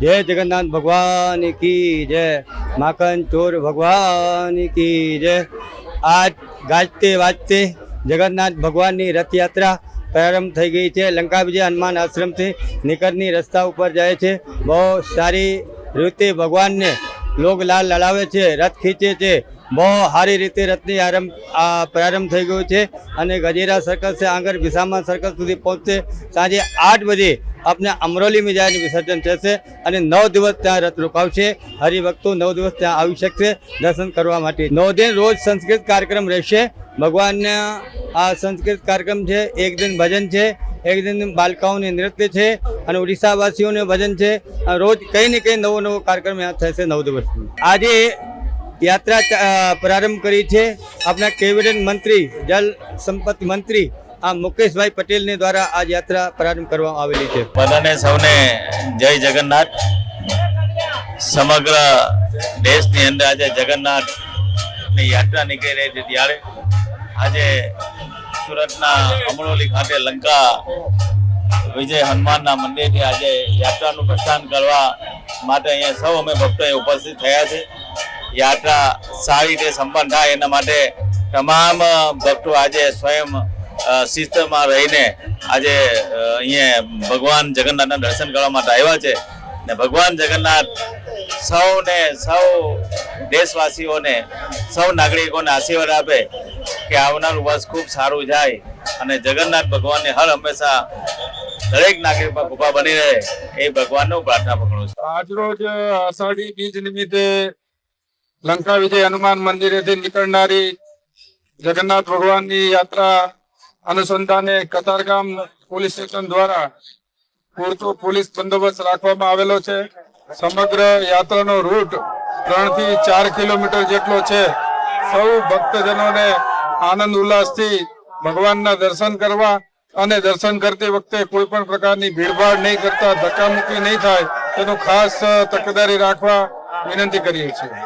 जय जगन्नाथ भगवान की जय, माखन चोर भगवान की जय। आज गाजते वाजते जगन्नाथ भगवान की रथ यात्रा प्रारंभ થઈ ગઈ છે। લંકા વિજય હનુમાન આશ્રમથી નીકળની રસ્તા ઉપર જાય છે। બહુ સારી રીતે ભગવાનને લોક લાલ લડાવે છે, રથ ખીંચે છે। બહુ સારી રીતે રથની પ્રારંભ થઈ ગયો છે અને ગજેરા સર્કલ से आंगर विसामा सर्कल સુધી પહોંચશે। સાંજે 8 બજે अपने अमरोली में जाए विसर्जन થશે અને 9 દિવસ ત્યાં રથ રોકાવશે। હરિભક્તો 9 દિવસ ત્યાં આવી શકશે દર્શન કરવા માટે। 9 दिन રોજ સંસ્કૃત કાર્યક્રમ રહેશે। ભગવાનના આ સંસ્કૃત કાર્યક્રમ છે, એક દિન ભજન છે, એક દિન બાલકાઓને નૃત્ય છે અને ઓડિશાવાસીઓને ભજન છે। રોજ કંઈ ને કંઈ નવો નવો કાર્યક્રમ यहाँ થશે 9 દિવસ। આજે यात्रा प्रारंभ करी है अपना कैबिनेट मंत्री जल संपत्ति मंत्री मुकेश भाई पटेल ने द्वारा आज यात्रा प्रारंभ करवामां आवेली है। बधाने सौने जय जगन्नाथ। समग्र देश ની અંદર આજે જગન્નાથ ની યાત્રા નીકળી રહી છે ત્યારે આજે સુરતના અમરોલી ખાતે લંકા વિજય હનુમાનના મંદિરથી આજે યાત્રાનું પ્રસ્થાન કરવા માટે અહીંયા સૌ અમે ભક્તોએ ઉપસ્થિત થયા છે। यात्रा सारी रीते संपन्न थाय एना माटे तमाम भक्तो आज स्वयं शिस्त में रहीने आज अहींया भगवान जगन्नाथ दर्शन करवा माटे आव्या छे ने भगवान जगन्नाथ सौने सौ देशवासीओने सौ नागरिकोने आशीर्वाद आपे कि आवनारू वर्ष खूब सारू जाय अने जगन्नाथ भगवान ने हर हमेशा दरेक नागरिक पर कृपा बनी रहे ए भगवान प्रार्थना पकड़ू छुं। आज रोज आषाढ़ी बीज निमित्ते लंका विजय हनुमान मंदिर निकलनारी जगन्नाथ भगवान की यात्रा अनुसंधाने कतारगाम पुलिस स्टेशन द्वारा पूरतो पुलिस बंदोबस्त राखवामां आवेलो छे। समग्र यात्रानो रूट 3 થી 4 किलोमीटर जेटलो छे। सौ भक्तजनों ने आनंद उल्लास थी भगवान दर्शन करवा અને દર્શન કરતી વખતે કોઈ પણ પ્રકારની ભીડભાડ નહીં કરતા, ધક્કામુક્કી નહીં થાય તેનું ખાસ તકેદારી રાખવા વિનંતી કરીએ છીએ।